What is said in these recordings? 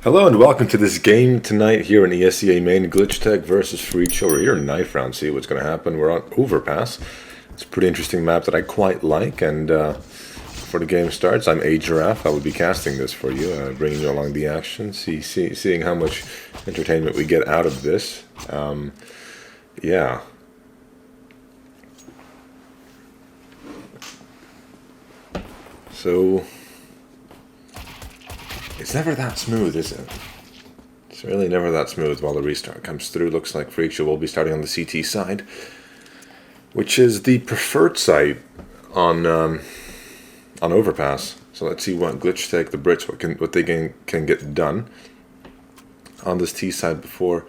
Hello and welcome to this game tonight here in ESEA main, Glitchtech versus Freakshow. We're here in knife round, see what's going to happen. We're on Overpass. It's a pretty interesting map that I quite like, and before the game starts, I'm a giraffe. I will be casting this for you, bringing you along the action, seeing how much entertainment we get out of this. Yeah. So it's never that smooth, is it? It's really never that smooth while the restart comes through. Looks like Freakshow will be starting on the CT side, which is the preferred site on Overpass. So let's see what Glitchtech, the Brits, what they can get done on this T side before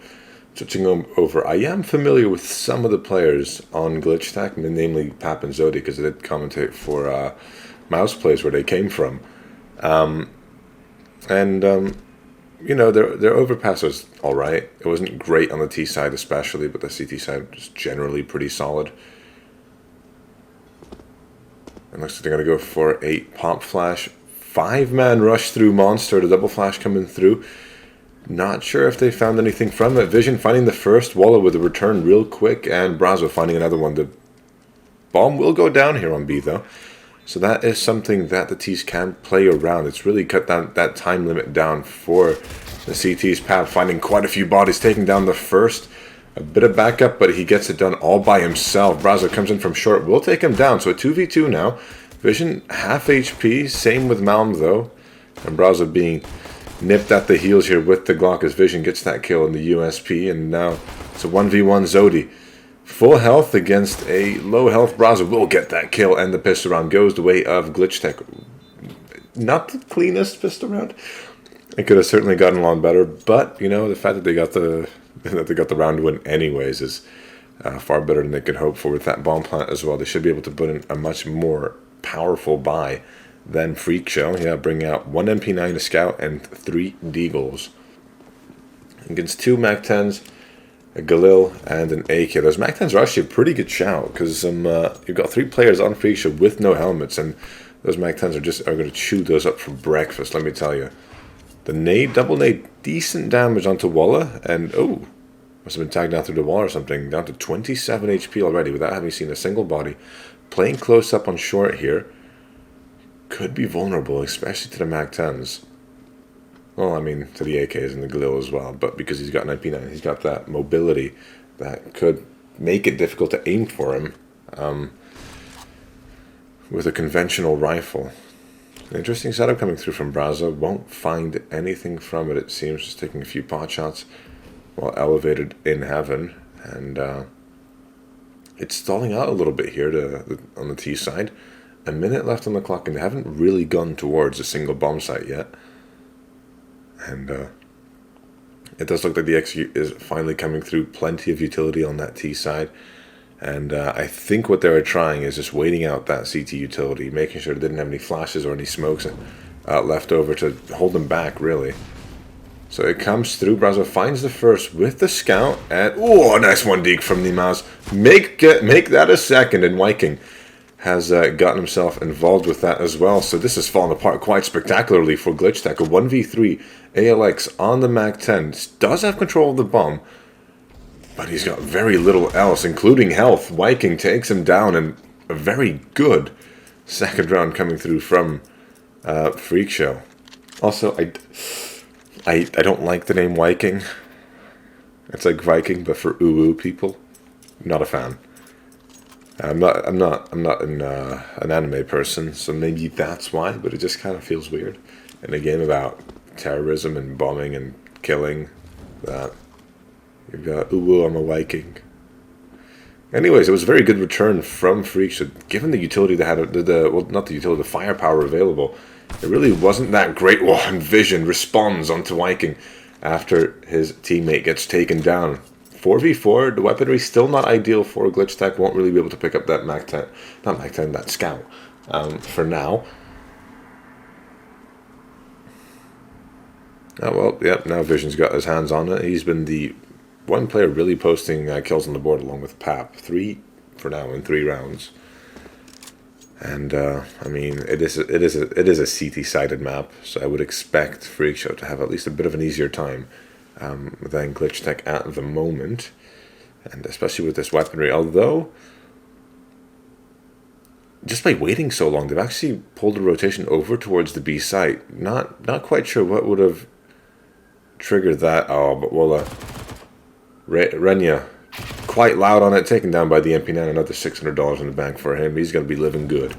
switching over. I am familiar with some of the players on Glitchtech, namely Pap and Zodi, because I did commentate for Mouse Plays where they came from. You know, their Overpass was alright. It wasn't great on the T side especially, but the CT side was generally pretty solid. It looks like they're going to go for a pop flash. 5-man rush through Monster, the double flash coming through. Not sure if they found anything from it. Vision finding the first, Walla with a return real quick, and Brazo finding another one. The bomb will go down here on B though. So that is something that the T's can play around. It's really cut down that time limit down for the CT's. Pap finding quite a few bodies, taking down the first. A bit of backup, but he gets it done all by himself. Brazo comes in from short, will take him down. So a 2v2 now. Vision half HP, same with Malm though. And Brazo being nipped at the heels here with the Glock as Vision gets that kill in the USP. And now it's a 1v1 Zodi. Full health against a low health Brazo will get that kill, and the pistol round goes the way of Glitchtech. Not the cleanest pistol round. It could have certainly gotten a lot better, but you know, the fact that they got the round win anyways is far better than they could hope for with that bomb plant as well. They should be able to put in a much more powerful buy than Freakshow. Yeah, bring out 1 MP9 to scout and 3 deagles against 2 MAC-10s. A Galil and an AK. Those MAC-10s are actually a pretty good shout, because you've got 3 players on Freakshow with no helmets, and those MAC-10s are going to chew those up for breakfast, let me tell you. The nade, double nade, decent damage onto Walla, and oh, must have been tagged down through the wall or something, down to 27 HP already without having seen a single body. Playing close up on short here, could be vulnerable, especially to the MAC-10s. Well, I mean, to the AKs and the Galil as well, but because he's got an IP9, he's got that mobility that could make it difficult to aim for him with a conventional rifle. An interesting setup coming through from Brazo. Won't find anything from it, it seems, just taking a few pot shots while elevated in heaven. And it's stalling out a little bit here on the T side. A minute left on the clock, and they haven't really gone towards a single bomb site yet. And it does look like the X is finally coming through. Plenty of utility on that T side. And I think what they were trying is just waiting out that CT utility, making sure it didn't have any flashes or any smokes left over to hold them back, really. So it comes through. Brazo finds the first with the scout. And, oh, nice one deke from the mouse. Make that a second, and Viking has gotten himself involved with that as well. So this has fallen apart quite spectacularly for Glitchtech. A 1v3 ALX on the MAC-10. Does have control of the bomb, but he's got very little else, including health. Viking takes him down, and a very good second round coming through from Freakshow. Also, I don't like the name Viking. It's like Viking, but for uwu people. Not a fan. I'm not an anime person, so maybe that's why, but it just kind of feels weird in a game about terrorism and bombing and killing that you've got uwu, I'm a Viking. Anyways, it was a very good return from Freakshow, given the utility they had, well, not the utility, the firepower available. It really wasn't that great. Well, and Vision responds onto Viking after his teammate gets taken down. 4v4, the weaponry still not ideal for Glitchtech. Won't really be able to pick up that MAC-10, not MAC-10, that scout for now. Oh, well, yep, now Vision's got his hands on it. He's been the one player really posting kills on the board along with Pap. 3 for now in 3 rounds. And I mean, it is a CT-sided map, so I would expect Freakshow to have at least a bit of an easier time than Glitchtech at the moment, and especially with this weaponry. Although, just by waiting so long, they've actually pulled the rotation over towards the B site. Not quite sure what would have triggered that. Oh, but well, Renya, quite loud on it, taken down by the MP9. Another $600 in the bank for him. He's going to be living good.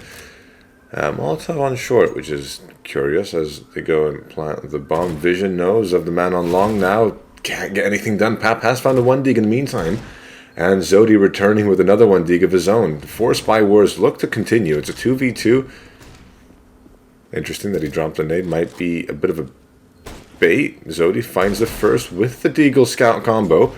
Molotov on short, which is curious as they go and plant the bomb. Vision knows of the man on long now. Can't get anything done. Pap has found a 1 dig in the meantime. And Zodi returning with another 1 dig of his own. 4 spy wars look to continue. It's a 2v2. Interesting that he dropped a nade. Might be a bit of a bait. Zodi finds the first with the Deagle scout combo.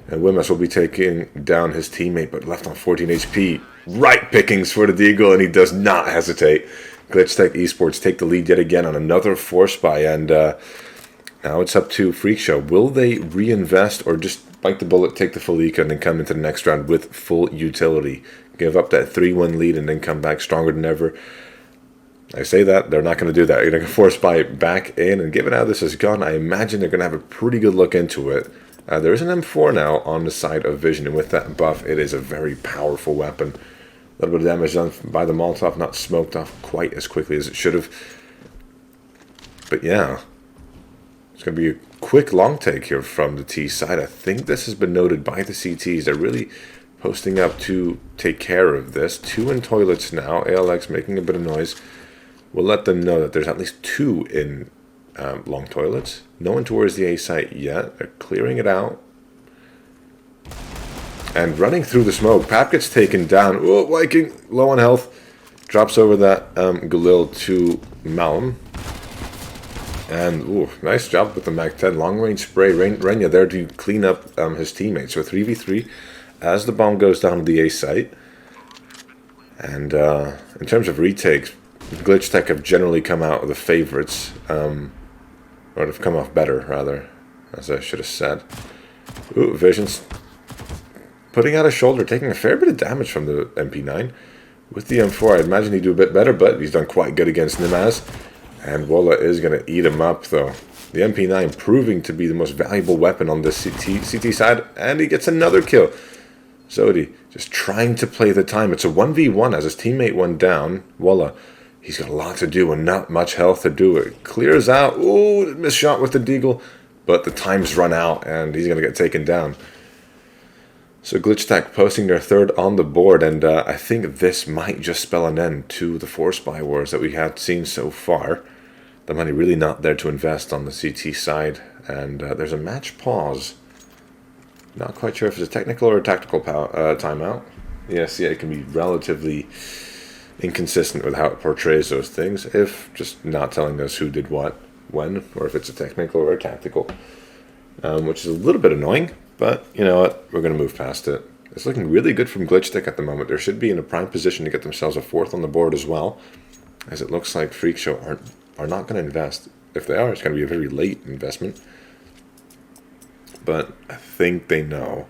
And Wimmes will be taking down his teammate, but left on 14 HP. Right pickings for the Deagle, and he does not hesitate. Glitchtech eSports take the lead yet again on another 4 spy, and now it's up to Freakshow. Will they reinvest or just bite the bullet, take the full eco, and then come into the next round with full utility? Give up that 3-1 lead and then come back stronger than ever? I say that, they're not going to do that. You're going to 4 spy back in, and given how this has gone, I imagine they're going to have a pretty good look into it. There is an M4 now on the side of Vision, and with that buff, it is a very powerful weapon. A little bit of damage done by the Molotov, not smoked off quite as quickly as it should have. But yeah, it's going to be a quick long take here from the T side. I think this has been noted by the CTs. They're really posting up to take care of this. 2 in toilets now. ALX making a bit of noise. We'll let them know that there's at least 2 in long toilets. No one towards the A site yet. They're clearing it out. And running through the smoke. Pap gets taken down. Oh, Viking, low on health. Drops over that Galil to Malum. And, ooh, nice job with the Mag-10. Long-range spray. Renya there to clean up his teammates. So 3v3 as the bomb goes down to the A site. And in terms of retakes, Glitchtech have generally come out the favorites. Or have come off better, rather, as I should have said. Ooh, Vision's putting out a shoulder, taking a fair bit of damage from the MP9. With the M4, I'd imagine he'd do a bit better, but he's done quite good against Nimaz. And Wola is going to eat him up, though. The MP9 proving to be the most valuable weapon on the CT side, and he gets another kill. Zodi just trying to play the time. It's a 1v1 as his teammate went down. Wola, he's got a lot to do and not much health to do it. Clears out. Ooh, missed shot with the Deagle. But the time's run out and he's going to get taken down. So Glitchtech posting their 3rd on the board. And I think this might just spell an end to the 4 spy wars that we have seen so far. The money really not there to invest on the CT side. And there's a match pause. Not quite sure if it's a technical or a tactical timeout. The ESEA can be relatively inconsistent with how it portrays those things, if just not telling us who did what, when, or if it's a technical or a tactical, which is a little bit annoying, but you know what, we're going to move past it. It's looking really good from Glitchtech at the moment. They should be in a prime position to get themselves a 4th on the board as well, as it looks like Freakshow are not going to invest. If they are, it's going to be a very late investment, but I think they know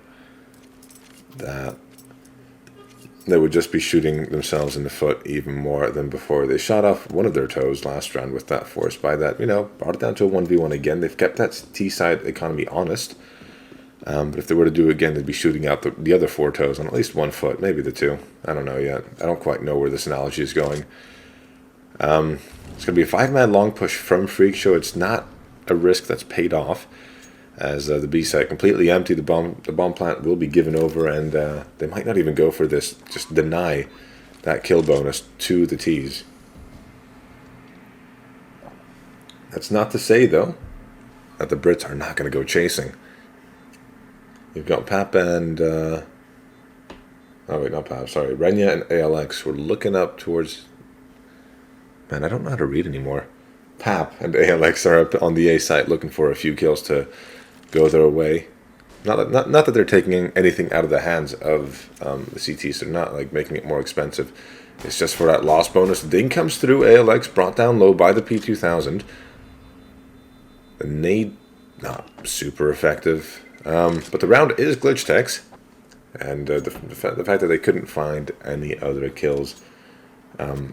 that they would just be shooting themselves in the foot even more than before. They shot off one of their toes last round with that 4 spy that, you know, brought it down to a 1v1 again. They've kept that T-side economy honest. But if they were to do it again, they'd be shooting out the other 4 toes on at least 1 foot, maybe the 2. I don't know yet. I don't quite know where this analogy is going. It's going to be a 5-man long push from Freakshow. It's not a risk that's paid off, as the B site completely empty. The bomb plant will be given over, and they might not even go for this. Just deny that kill bonus to the T's. That's not to say, though, that the Brits are not going to go chasing. You've got Pap and oh wait, not Pap. Sorry, Renya and ALX. We're looking up towards. Man, I don't know how to read anymore. Pap and ALX are up on the A site looking for a few kills to go their way. Not that they're taking anything out of the hands of the CTs. They're not like making it more expensive. It's just for that loss bonus. The ding comes through. ALX brought down low by the P2000. The nade not super effective, but the round is Glitchtech's, and the fact that they couldn't find any other kills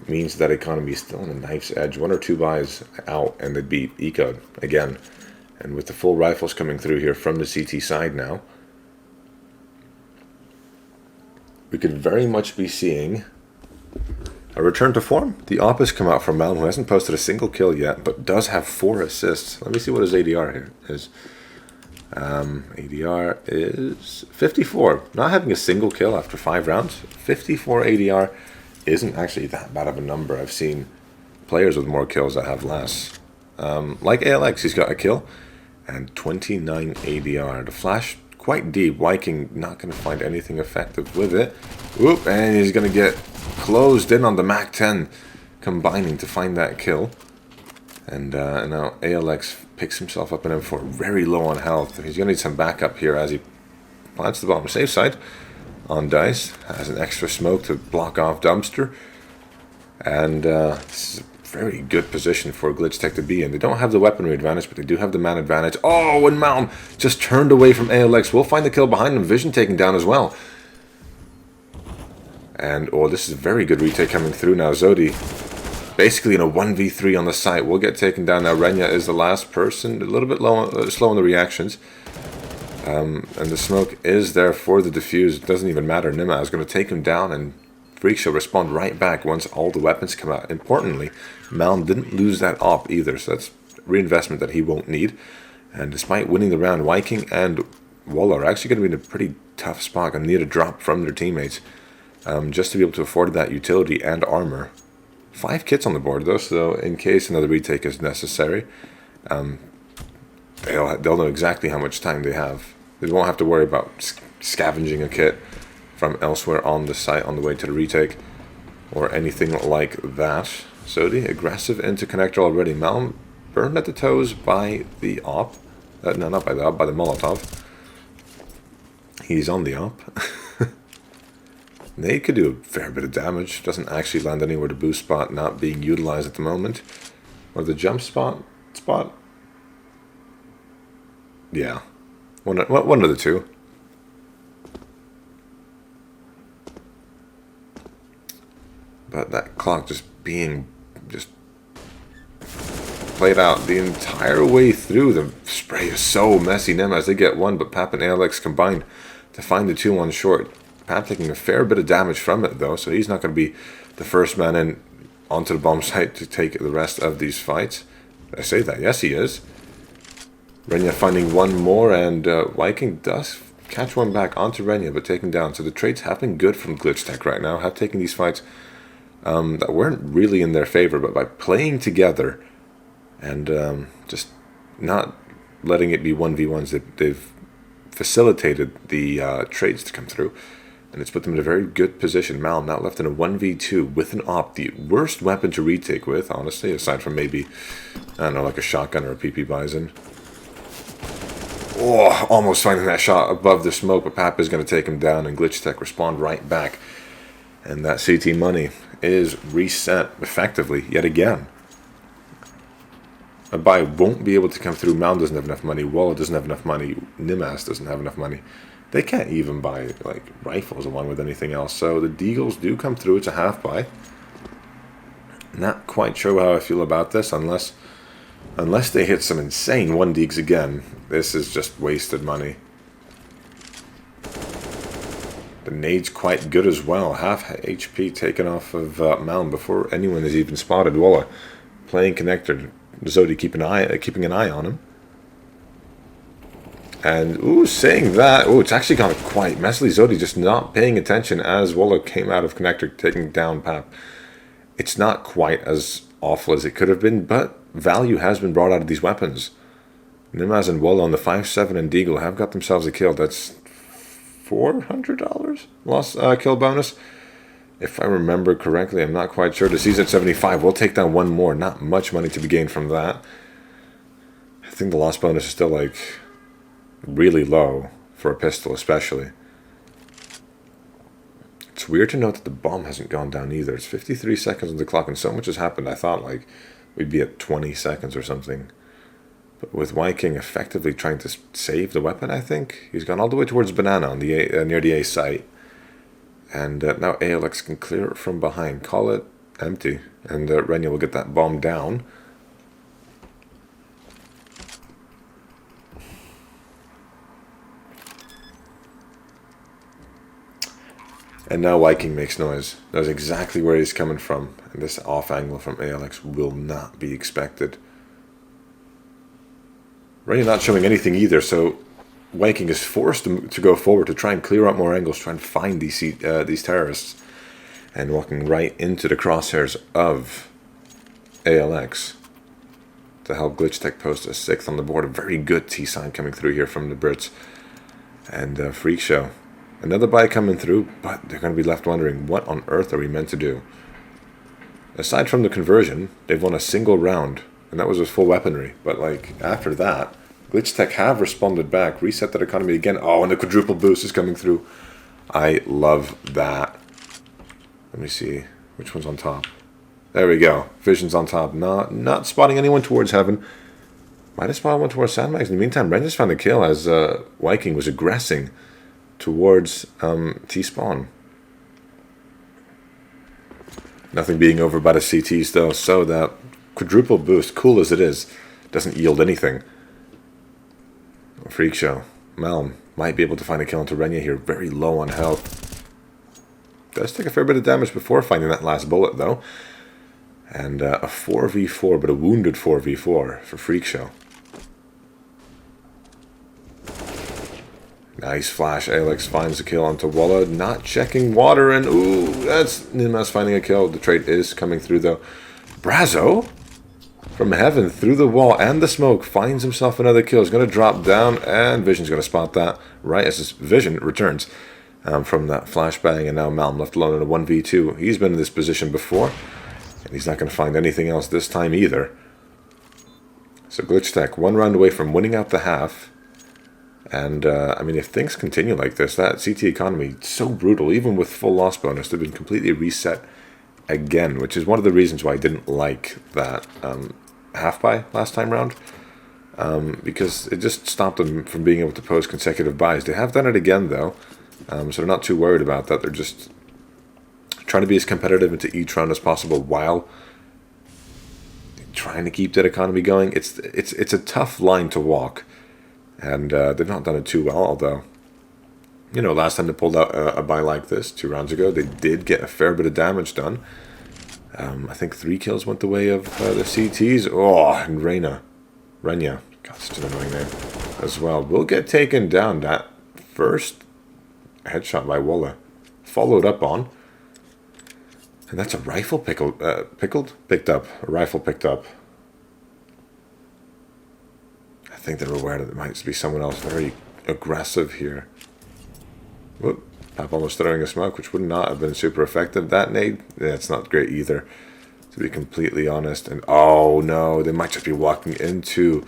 means that economy is still on a knife's edge. 1 or 2 buys out and they'd be eco'd again. And with the full rifles coming through here from the CT side now, we could very much be seeing a return to form. The op has come out from Malm, who hasn't posted a single kill yet, but does have 4 assists. Let me see what his ADR here is. ADR is 54. Not having a single kill after 5 rounds. 54 ADR isn't actually that bad of a number. I've seen players with more kills that have less. Like ALX, he's got a kill and 29 ADR. The flash quite deep. Viking not going to find anything effective with it. Oop, and he's going to get closed in on the Mac 10, combining to find that kill. And now ALX picks himself up in M4, very low on health. He's going to need some backup here as he plants the bomb safe side on Dice. Has an extra smoke to block off Dumpster. And this is a very good position for Glitchtech to be in. They don't have the weaponry advantage, but they do have the man advantage. Oh, and Malm just turned away from ALX. We'll find the kill behind him. Vision taken down as well. And, oh, this is a very good retake coming through now. Zodi basically in a 1v3 on the site. Will get taken down now. Renya is the last person. A little bit slow on the reactions. And the smoke is there for the defuse. It doesn't even matter. Nima is going to take him down, and Freakshow will respond right back once all the weapons come out. Importantly, Malm didn't lose that op either, so that's reinvestment that he won't need. And despite winning the round, Viking and Walla are actually going to be in a pretty tough spot. Going to need a drop from their teammates just to be able to afford that utility and armor. 5 kits on the board though, so in case another retake is necessary, they'll know exactly how much time they have. They won't have to worry about scavenging a kit from elsewhere on the site on the way to the retake or anything like that. Zodi aggressive into connector already. Malm burned at the toes by the op. No, not by the op, by the Molotov. He's on the op. Nade could do a fair bit of damage. Doesn't actually land anywhere. The boost spot not being utilized at the moment. Or the jump spot. Yeah. One of the two. But that clock just being played out the entire way through. The spray is so messy now as they get one, but Pap and ALX combined to find the 2-1 short. Pap taking a fair bit of damage from it though, so he's not going to be the first man in onto the bomb site to take the rest of these fights. Did I say that? Yes, he is. Renya finding one more, and Viking does catch one back onto Renya, but taken down. So the trades have been good from Glitchtech right now, have taken these fights that weren't really in their favor, but by playing together and just not letting it be 1v1s, they've facilitated the trades to come through. And it's put them in a very good position. Malm now left in a 1v2 with an op, the worst weapon to retake with, honestly, aside from maybe, I don't know, like a shotgun or a PP Bison. Oh, almost finding that shot above the smoke, but Pap is going to take him down, and Glitchtech respond right back. And that CT money is reset effectively yet again. A buy won't be able to come through. Malm doesn't have enough money. Walla doesn't have enough money. Nimas doesn't have enough money. They can't even buy like rifles along with anything else. So the Deagles do come through. It's a half buy. Not quite sure how I feel about this unless they hit some insane 1-deags again. This is just wasted money. The nade's quite good as well. Half HP taken off of Malm before anyone has even spotted Walla. Playing connector. Zodi keeping an eye on him. And, ooh, saying that, ooh, it's actually gone quite messily. Zodi just not paying attention as Walla came out of connector, taking down Pap. It's not quite as awful as it could have been, but value has been brought out of these weapons. Nimaz and Walla on the 5-7 and Deagle have got themselves a kill. That's $400 loss kill bonus. If I remember correctly, I'm not quite sure. The season at 75. We'll take down one more. Not much money to be gained from that. I think the loss bonus is still like really low for a pistol especially. It's weird to note that the bomb hasn't gone down either. It's 53 seconds on the clock and so much has happened. I thought like we'd be at 20 seconds or something. But with Viking effectively trying to save the weapon, I think. He's gone all the way towards Banana on the near the A site. And now ALX can clear it from behind. Call it empty. And Renya will get that bomb down. And now Viking makes noise. Knows exactly where he's coming from. And this off angle from ALX will not be expected. Renya not showing anything either, so Viking is forced to go forward to try and clear up more angles, try and find these terrorists. And walking right into the crosshairs of ALX to help Glitchtech post a 6th on the board. A very good T-sign coming through here from the Brits. And Freakshow. Another buy coming through, but they're going to be left wondering, what on earth are we meant to do? Aside from the conversion, they've won a single round, and that was with full weaponry. But like after that, Glitchtech have responded back, reset that economy again. Oh, and the quadruple boost is coming through. I love that. Let me see which one's on top. There we go. Vision's on top. Not spotting anyone towards heaven. Might have spotted one towards sandbags. In the meantime, Ren just found a kill as Viking was aggressing towards T-spawn. Nothing being over by the CTs though, so that quadruple boost, cool as it is, doesn't yield anything. Freakshow. Malm might be able to find a kill into Renya here. Very low on health. Does take a fair bit of damage before finding that last bullet though. And a 4v4, but a wounded 4v4 for Freakshow. Nice flash. Alex finds the kill onto Walla. Not checking water, and ooh, that's Ninmas finding a kill. The trade is coming through though. Brazo from heaven through the wall and the smoke finds himself another kill. He's going to drop down, and Vision's going to spot that right as his Vision returns from that flashbang. And now Malm left alone in a 1v2. He's been in this position before, and he's not going to find anything else this time either. So Glitchtech, one round away from winning out the half. And, I mean, if things continue like this, that CT economy, so brutal, even with full loss bonus, they've been completely reset again, which is one of the reasons why I didn't like that half buy last time round, because it just stopped them from being able to post consecutive buys. They have done it again, though, so they're not too worried about that. They're just trying to be as competitive into each round as possible while trying to keep that economy going. It's a tough line to walk. And they've not done it too well, although, you know, last time they pulled out a buy like this, 2 rounds ago, they did get a fair bit of damage done. I think 3 kills went the way of the CTs. Oh, and Renya, God, such an annoying name, as well. Will get taken down. That first headshot by Walla, followed up on. And that's a rifle picked up. A rifle picked up. I think they're aware that there might be someone else very aggressive here. Whoop. Pap almost throwing a smoke, which would not have been super effective. That nade, yeah, it's not great either, to be completely honest. And oh no, they might just be walking into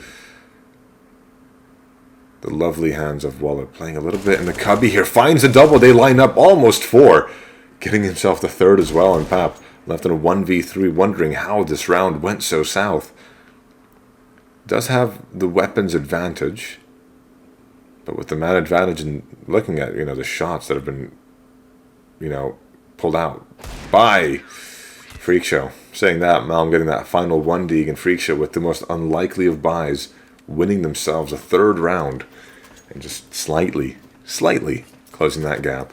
the lovely hands of Waller. Playing a little bit in the cubby here. Finds a double. They line up almost 4. Getting himself the 3rd as well. And Pap left in a 1v3, wondering how this round went so south. Does have the weapons advantage, but with the man advantage and looking at, you know, the shots that have been, you know, pulled out by Freakshow. Saying that, Malm getting that final 1 dig, and Freakshow with the most unlikely of buys, winning themselves a 3rd round and just slightly closing that gap.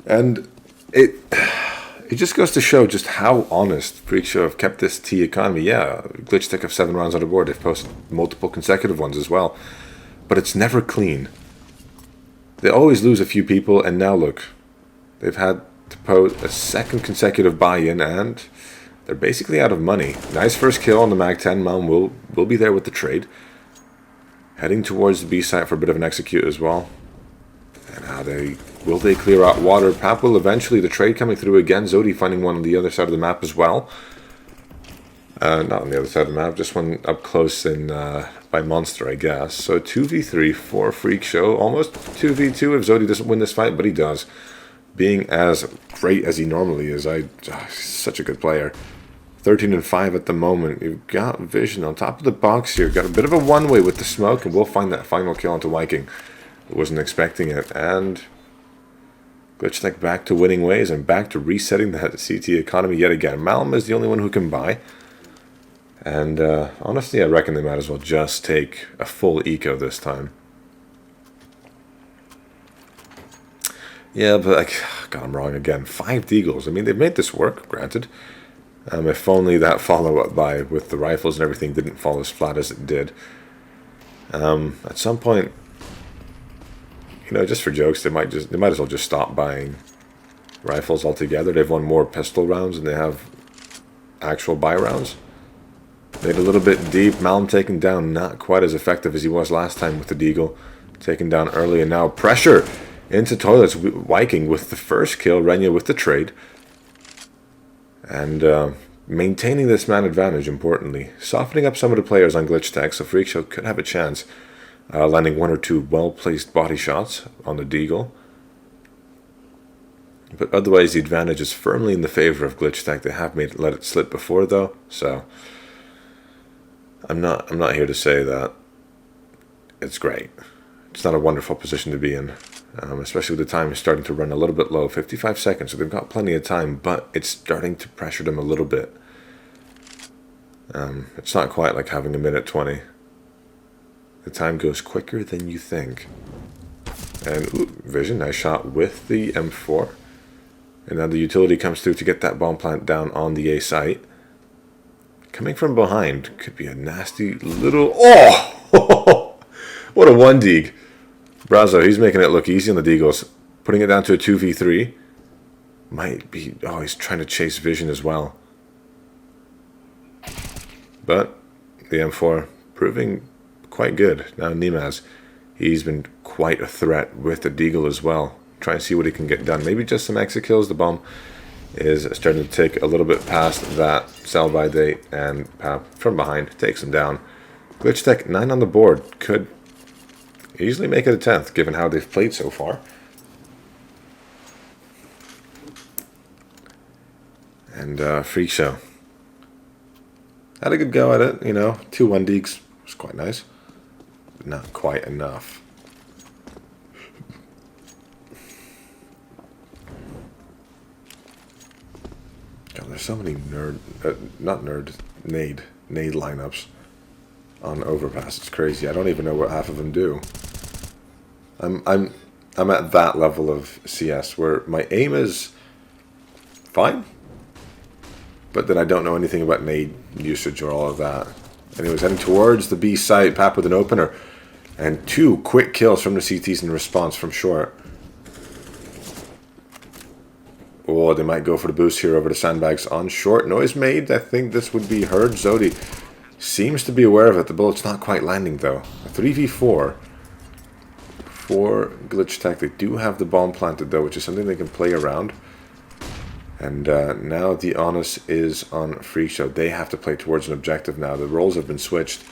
And it just goes to show just how honest Freakshow have kept this T economy. Yeah, Glitchtech have 7 rounds on the board. They've posted multiple consecutive ones as well. But it's never clean. They always lose a few people, and now look. They've had to post a 2nd consecutive buy-in, and they're basically out of money. Nice first kill on the Mag-10. Malm will be there with the trade. Heading towards the B site for a bit of an execute as well. And how will they clear out water? Pap will eventually. The trade coming through again. Zodi finding one on the other side of the map as well. Not on the other side of the map, just one up close in by Monster, I guess. So 2v3 for Freakshow. Almost 2v2 if Zodi doesn't win this fight, but he does. Being as great as he normally is. He's such a good player. 13 and 5 at the moment. You've got Vision on top of the box here. Got a bit of a one-way with the smoke, and we'll find that final kill onto Viking. Wasn't expecting it, and Glitchtech back to winning ways and back to resetting that CT economy yet again. Malm is the only one who can buy, and honestly, I reckon they might as well just take a full eco this time. Yeah, but God, I'm wrong again. 5 deagles. I mean, they've made this work, granted. If only that follow-up buy with the rifles and everything didn't fall as flat as it did. At some point, you know, just for jokes, they might as well just stop buying rifles altogether. They've won more pistol rounds than they have actual buy rounds. Made a little bit deep. Malm taken down, not quite as effective as he was last time with the deagle. Taken down early, and now pressure into toilets. Viking with the first kill, Renya with the trade. And maintaining this man advantage, importantly. Softening up some of the players on Glitchtech, so Freakshow could have a chance. Landing 1 or 2 well-placed body shots on the deagle. But otherwise, the advantage is firmly in the favor of Glitchtech. They have let it slip before, though, so I'm not here to say that it's great. It's not a wonderful position to be in. Especially with the time is starting to run a little bit low, 55 seconds, so they've got plenty of time, but it's starting to pressure them a little bit. It's not quite like having a minute 20. The time goes quicker than you think. And, Vision, nice shot with the M4. And now the utility comes through to get that bomb plant down on the A site. Coming from behind could be a nasty little... Oh! What a 1-deag. Brazo, he's making it look easy on the deagles. Putting it down to a 2v3. Might be... Oh, he's trying to chase Vision as well. But the M4 proving quite good. Now Nimaz, he's been quite a threat with the deagle as well. Try and see what he can get done. Maybe just some exit kills. The bomb is starting to take a little bit past that sell-by date, and from behind takes him down. Glitchtech 9 on the board. Could easily make it a 10th, given how they've played so far. And Freakshow had a good go at it, you know. 2 1-deags was quite nice. But not quite enough. God, there's so many nade lineups on Overpass. It's crazy. I don't even know what half of them do. I'm at that level of CS where my aim is fine, but then I don't know anything about nade usage or all of that. Anyways, heading towards the B site, Pap with an opener, and 2 quick kills from the CTs in response from short. Oh, they might go for the boost here over the sandbags on short. Noise made. I think this would be heard. Zodi seems to be aware of it. The bullet's not quite landing, though. A 3v4 for Glitchtech. They do have the bomb planted, though, which is something they can play around. And now the onus is on Freakshow. They have to play towards an objective now. The roles have been switched,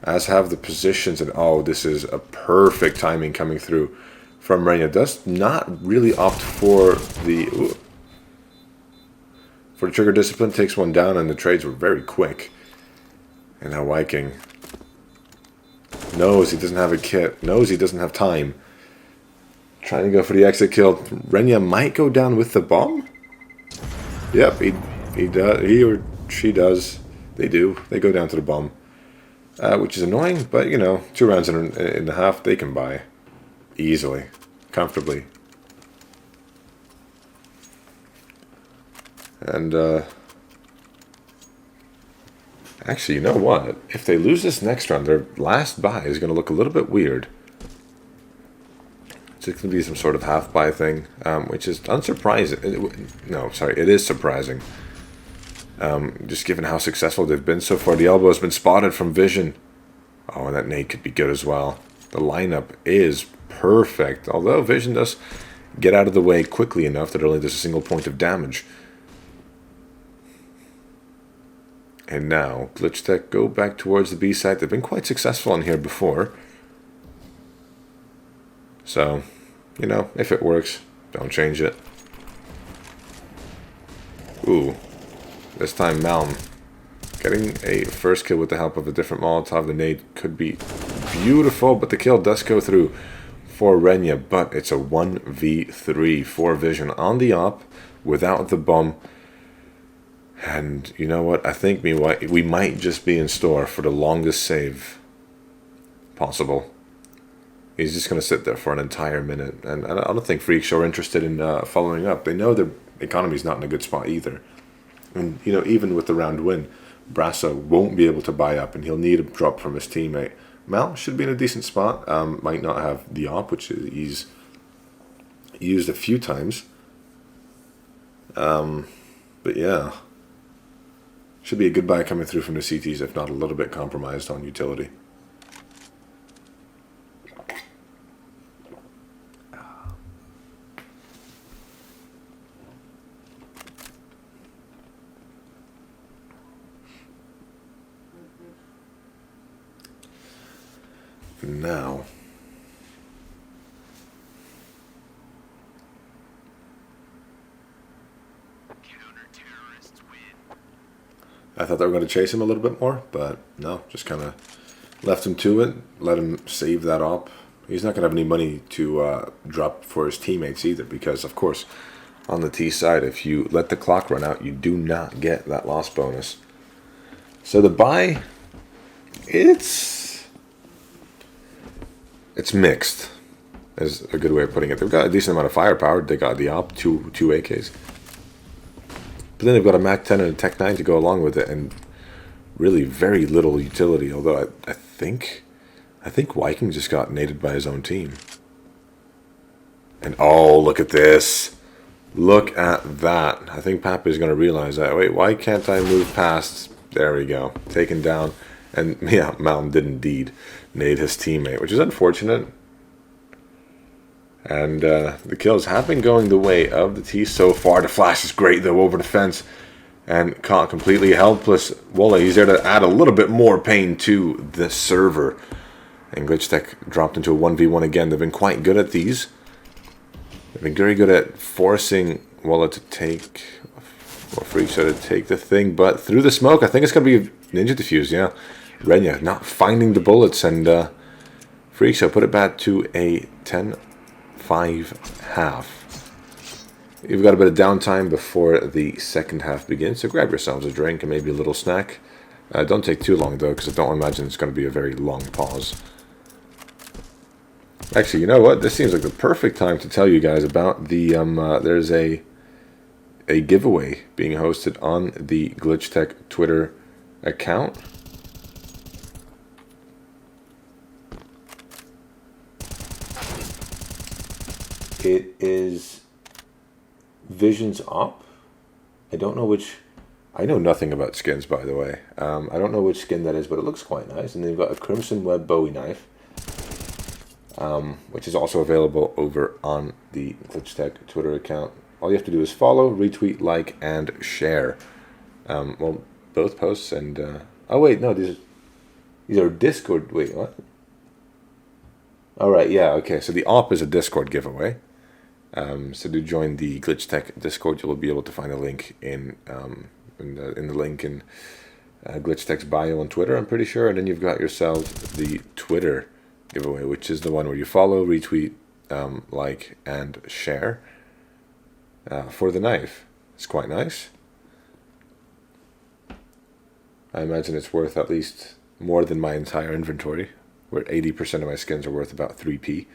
as have the positions. And oh, this is a perfect timing coming through from Renya. Does not really opt for the trigger discipline. Takes one down, and the trades were very quick. And now Viking knows he doesn't have a kit. Knows he doesn't have time. Trying to go for the exit kill. Renya might go down with the bomb. Yep, he does. He or she does. They do. They go down to the bomb, which is annoying. But you know, 2 rounds in a half, they can buy easily, comfortably. And actually, you know what? If they lose this next round, their last buy is going to look a little bit weird. It's going to be some sort of half buy thing, which is unsurprising. No, sorry, it is surprising. Just given how successful they've been so far. The elbow has been spotted from Vision. Oh, and that nade could be good as well. The lineup is perfect, although Vision does get out of the way quickly enough that it only does a single point of damage. And now, Glitchtech go back towards the B site. They've been quite successful on here before. So, you know, if it works, don't change it. Ooh. This time Malm getting a first kill with the help of a different Molotov. The nade could be beautiful, but the kill does go through for Renya. But it's a 1v3 for Vision on the op without the bomb. And you know what? I think we might just be in store for the longest save possible. He's just going to sit there for an entire minute. And I don't think Freakshow are interested in following up. They know their economy's not in a good spot either. And, you know, even with the round win, Brasa won't be able to buy up, and he'll need a drop from his teammate. Mal should be in a decent spot. Might not have the op, which he's used a few times. But yeah. Should be a good buy coming through from the CTs, if not a little bit compromised on utility. Now, I thought they were going to chase him a little bit more, but no, just kind of left him to it, let him save that op. He's not going to have any money to drop for his teammates either, because, of course, on the T side, if you let the clock run out, you do not get that loss bonus. So the buy, it's mixed, is a good way of putting it. They've got a decent amount of firepower. They got the op, two AKs. But then they've got a MAC-10 and a Tech-9 to go along with it, and really very little utility. Although I think Viking just got naded by his own team. And oh, look at this. Look at that. I think Pappy is going to realize that. Wait, why can't I move past? There we go. Taken down. And yeah, Mountain did indeed nade his teammate, which is unfortunate. And the kills have been going the way of the T so far. The flash is great, though, over the fence. And caught completely helpless. Walla, he's there to add a little bit more pain to the server. And Glitchtech dropped into a 1v1 again. They've been quite good at these. They've been very good at forcing Walla to take, or Freakshow to take the thing. But through the smoke, I think it's going to be Ninja Defuse, yeah. Renya not finding the bullets. And Freakshow put it back to a 10-5 half. You've got a bit of downtime before the second half begins, so grab yourselves a drink and maybe a little snack. Don't take too long, though, because I don't imagine it's going to be a very long pause. Actually, you know what? This seems like the perfect time to tell you guys about the, there's a giveaway being hosted on the Glitchtech Twitter account. It is Vision's op. I don't know which. I know nothing about skins, by the way. I don't know which skin that is, but it looks quite nice. And they've got a Crimson Web Bowie knife, which is also available over on the Glitchtech Twitter account. All you have to do is follow, retweet, like, and share. Well, both posts and. Oh wait, no, these are Discord. Wait, what? All right, yeah, okay. So the op is a Discord giveaway. So to join the Glitchtech Discord, you'll be able to find a link in the link in Glitchtech's bio on Twitter, I'm pretty sure. And then you've got yourselves the Twitter giveaway, which is the one where you follow, retweet, like, and share for the knife. It's quite nice. I imagine it's worth at least more than my entire inventory, where 80% of my skins are worth about 3p.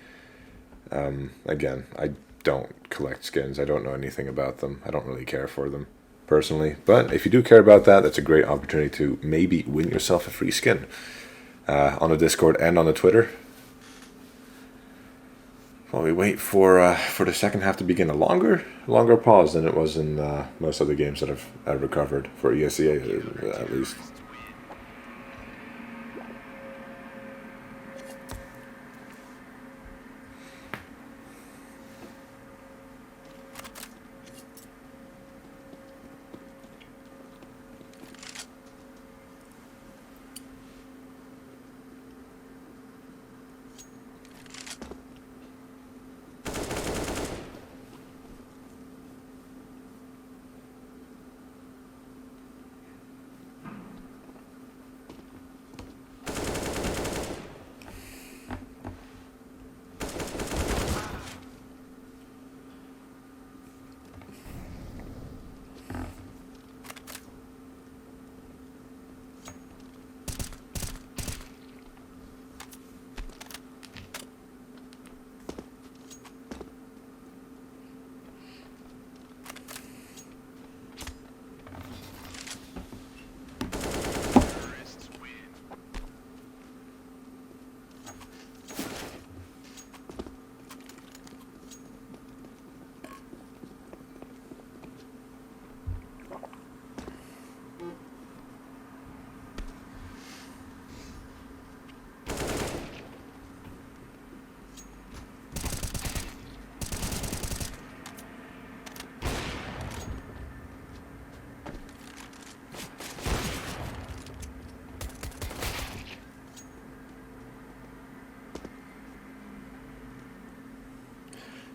Again, I don't collect skins. I don't know anything about them. I don't really care for them personally. But if you do care about that, that's a great opportunity to maybe win yourself a free skin on the Discord and on the Twitter. While we wait for the second half to begin, a longer pause than it was in most other games that I've recovered for ESEA at least.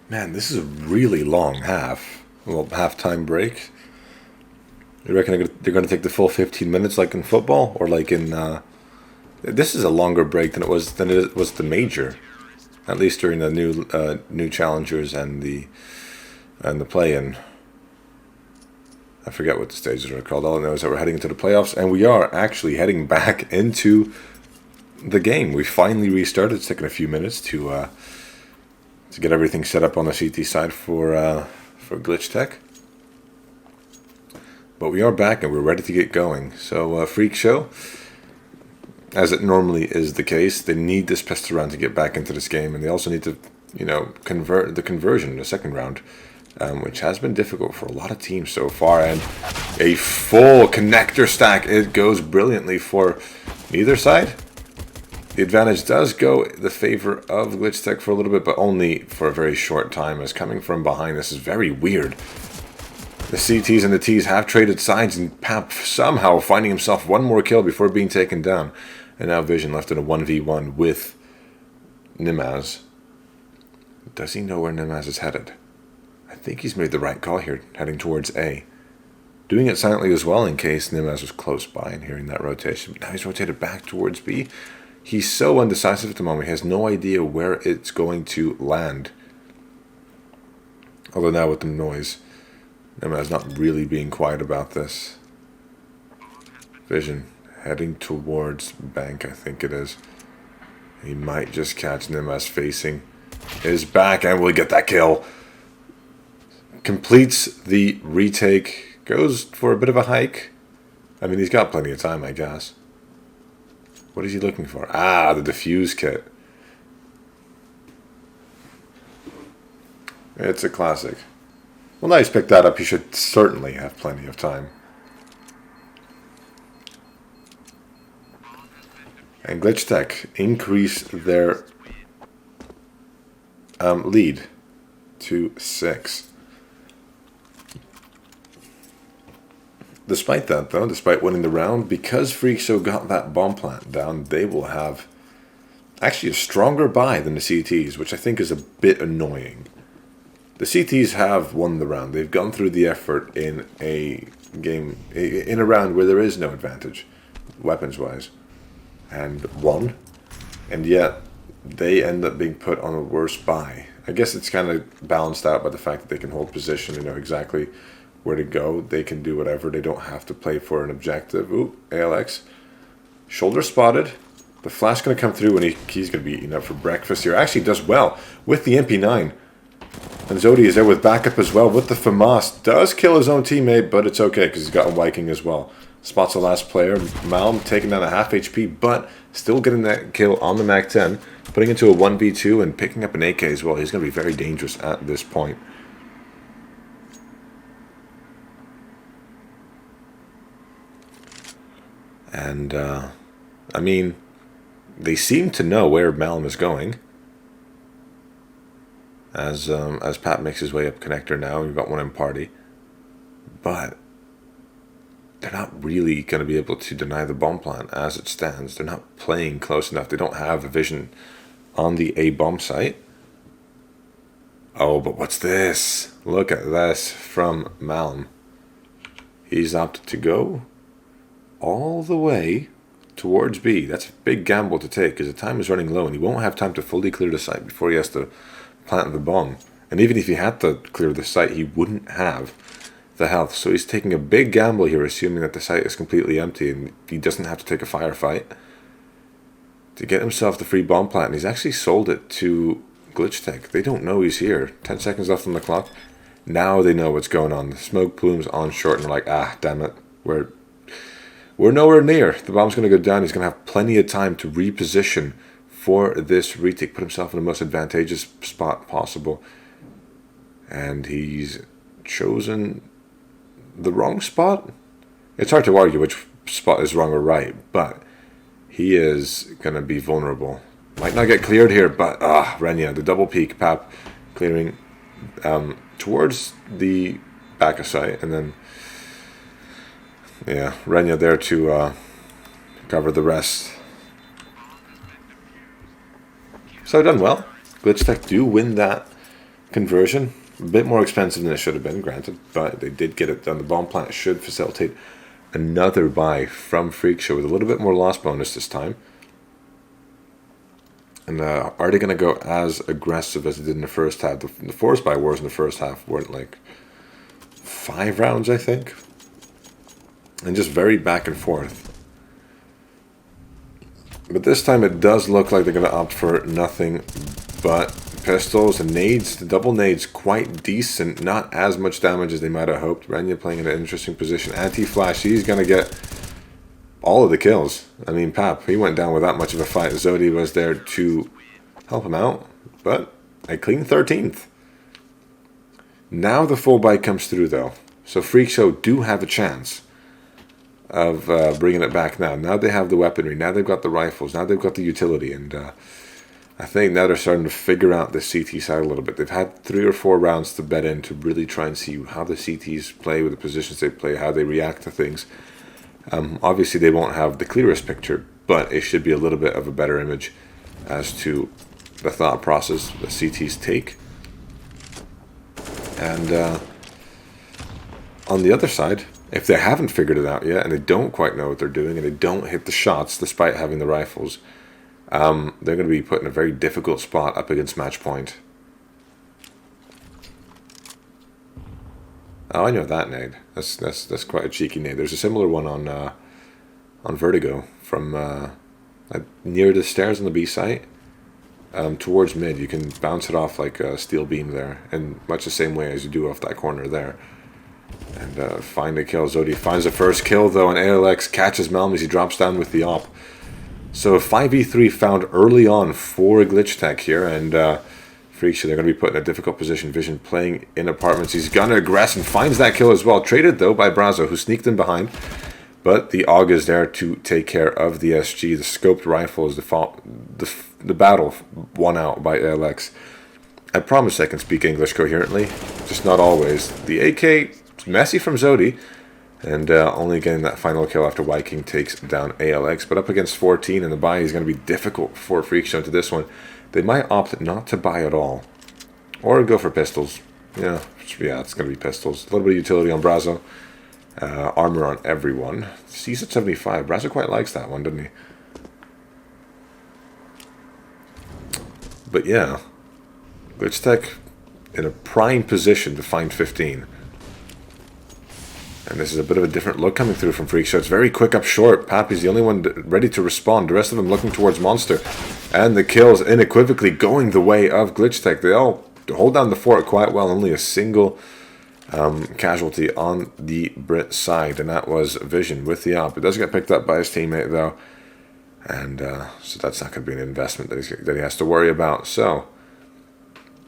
Man, this is a really long half. Well, halftime break. You reckon they're going to take the full 15 minutes like in football? Or like in... this is a longer break than it was the major. At least during the new challengers and the play-in. I forget what the stages are called. All I know is that we're heading into the playoffs, and we are actually heading back into the game. We finally restarted. It's taken a few minutes to get everything set up on the CT side for Glitchtech. But we are back, and we're ready to get going. So, Freak Show, as it normally is the case, they need this pest round to get back into this game, and they also need to, convert the conversion in the second round. Which has been difficult for a lot of teams so far, and a full connector stack. It goes brilliantly for either side. The advantage does go the favor of Glitchtech for a little bit, but only for a very short time, as coming from behind, this is very weird. The CTs and the Ts have traded sides, and Pap somehow finding himself one more kill before being taken down. And now Vision left in a 1v1 with Nimaz. Does he know where Nimaz is headed? I think he's made the right call here, heading towards A. Doing it silently as well in case Nimaz was close by and hearing that rotation. But now he's rotated back towards B. He's so undecisive at the moment. He has no idea where it's going to land. Although now with the noise, Nimaz not really being quiet about this. Vision heading towards Bank, I think it is. He might just catch Nimaz facing his back, and will get that kill. Completes the retake, goes for a bit of a hike. I mean, he's got plenty of time, I guess. What is he looking for? Ah, the defuse kit. It's a classic. Well, now he's picked that up, he should certainly have plenty of time. And Glitchtech increase their lead to 6. Despite that, though, despite winning the round, because Freakshow got that bomb plant down, they will have actually a stronger buy than the CTs, which I think is a bit annoying. The CTs have won the round. They've gone through the effort in a game, in a round where there is no advantage, weapons-wise, and won. And yet, they end up being put on a worse buy. I guess it's kind of balanced out by the fact that they can hold position and know exactly where to go. They can do whatever. They don't have to play for an objective. Ooh, ALX. Shoulder spotted. The flash going to come through, and he's going to be eating up for breakfast here. Actually does well with the MP9. And Zodi is there with backup as well with the FAMAS. Does kill his own teammate, but it's okay because he's got a Viking as well. Spots the last player. Malm taking down a half HP, but still getting that kill on the MAC-10. Putting into a 1v2 and picking up an AK as well. He's going to be very dangerous at this point. And, I mean, they seem to know where Malm is going. As Pat makes his way up connector now, we've got one in party. But they're not really going to be able to deny the bomb plant as it stands. They're not playing close enough. They don't have a vision on the A bomb site. Oh, but what's this? Look at this from Malm. He's opted to go all the way towards B. That's a big gamble to take because the time is running low and he won't have time to fully clear the site before he has to plant the bomb. And even if he had to clear the site, he wouldn't have the health. So he's taking a big gamble here, assuming that the site is completely empty and he doesn't have to take a firefight to get himself the free bomb plant. And he's actually sold it to Glitchtech. They don't know he's here. 10 seconds left on the clock. Now they know what's going on. The smoke plume's on short and they're like, ah, damn it. We're nowhere near. The bomb's going to go down. He's going to have plenty of time to reposition for this retake. Put himself in the most advantageous spot possible. And he's chosen the wrong spot. It's hard to argue which spot is wrong or right, but he is going to be vulnerable. Might not get cleared here, but Renya, the double peek, Pap clearing towards the back of site, and then yeah, Renya there to cover the rest. So done well. Glitchtech do win that conversion. A bit more expensive than it should have been, granted, but they did get it done. The bomb plant should facilitate another buy from Freakshow with a little bit more loss bonus this time. And are they going to go as aggressive as they did in the first half? The force buy wars in the first half weren't like 5 rounds, I think. And just very back and forth. But this time it does look like they're going to opt for nothing but pistols and nades. The double nades quite decent. Not as much damage as they might have hoped. Renya playing in an interesting position. Anti-flash, he's going to get all of the kills. I mean, Pap, he went down with that much of a fight. Zodi was there to help him out, but a clean 13th. Now the full buy comes through, though. So Freakshow do have a chance of bringing it back now. Now they have the weaponry. Now they've got the rifles. Now they've got the utility. And I think now they're starting to figure out the CT side a little bit. They've had 3 or 4 rounds to bet in to really try and see how the CTs play with the positions they play, how they react to things. Obviously, they won't have the clearest picture, but it should be a little bit of a better image as to the thought process the CTs take. And on the other side, if they haven't figured it out yet and they don't quite know what they're doing and they don't hit the shots despite having the rifles, they're going to be put in a very difficult spot up against match point. Oh, I know that nade. That's quite a cheeky nade. There's a similar one on Vertigo from near the stairs on the B site towards mid. You can bounce it off like a steel beam there, in much the same way as you do off that corner there. And find a kill. Zodi finds the first kill though, and ALX catches Malm as he drops down with the op. So a 5v3 found early on for Glitchtech here, and Freakshow, they're going to be put in a difficult position. Vision playing in apartments. He's going to aggress and finds that kill as well. Traded, though, by Brazo, who sneaked in behind. But the AUG is there to take care of the SG. The scoped rifle is the battle won out by ALX. I promise I can speak English coherently, just not always. The AK is messy from Zodi, and only getting that final kill after Viking takes down ALX. But up against 14, and the buy is going to be difficult for Freakshow to this one. They might opt not to buy at all. Or go for pistols. Yeah, it's going to be pistols. A little bit of utility on Brazo. Armor on everyone. Sees at 75. Brazo quite likes that one, doesn't he? But yeah. Glitchtech in a prime position to find 15. And this is a bit of a different look coming through from Freakshow. It's very quick up short. Pappy's the only one ready to respond. The rest of them looking towards Monster. And the kills unequivocally going the way of Glitchtech. They all hold down the fort quite well. Only a single casualty on the Brit side. And that was Vision with the op. It does get picked up by his teammate though. And so that's not going to be an investment that he has to worry about. So,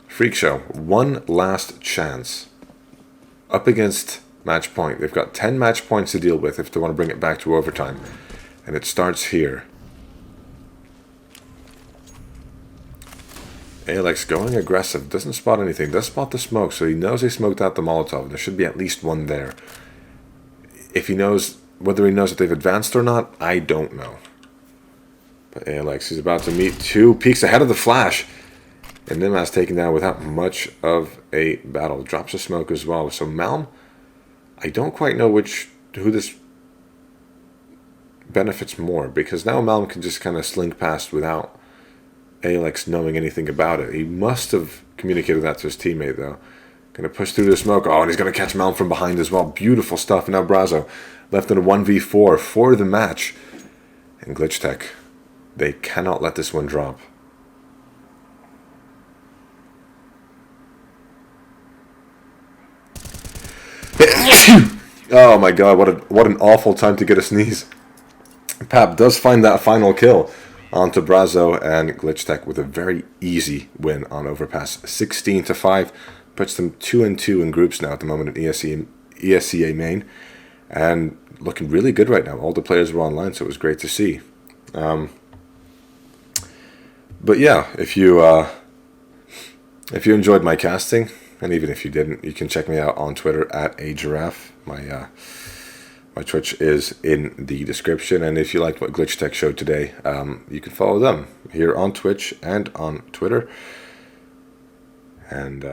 Freakshow, one last chance. Up against match point. They've got 10 match points to deal with if they want to bring it back to overtime. And it starts here. ALX going aggressive. Doesn't spot anything. Does spot the smoke, so he knows they smoked out the Molotov. There should be at least one there. If he knows, whether he knows if they've advanced or not, I don't know. But ALX is about to meet 2. Peeks ahead of the flash. And Nimaz taken down without much of a battle. Drops a smoke as well. So Malm, I don't quite know who this benefits more, because now Malm can just kind of slink past without ALX knowing anything about it. He must have communicated that to his teammate though. Going to push through the smoke. Oh, and he's going to catch Malm from behind as well. Beautiful stuff. And now Brazo left in a 1v4 for the match. And Glitchtech, they cannot let this one drop. Oh my god, what an awful time to get a sneeze. Pap does find that final kill onto Brazo, and Glitchtech with a very easy win on Overpass. 16-5, puts them 2-2 in groups now at the moment in ESEA main, and looking really good right now. All the players were online, so it was great to see. But yeah, if you enjoyed my casting, and even if you didn't, you can check me out on Twitter at @agiraffe. My Twitch is in the description, and if you liked what Glitchtech showed today, you can follow them here on Twitch and on Twitter. And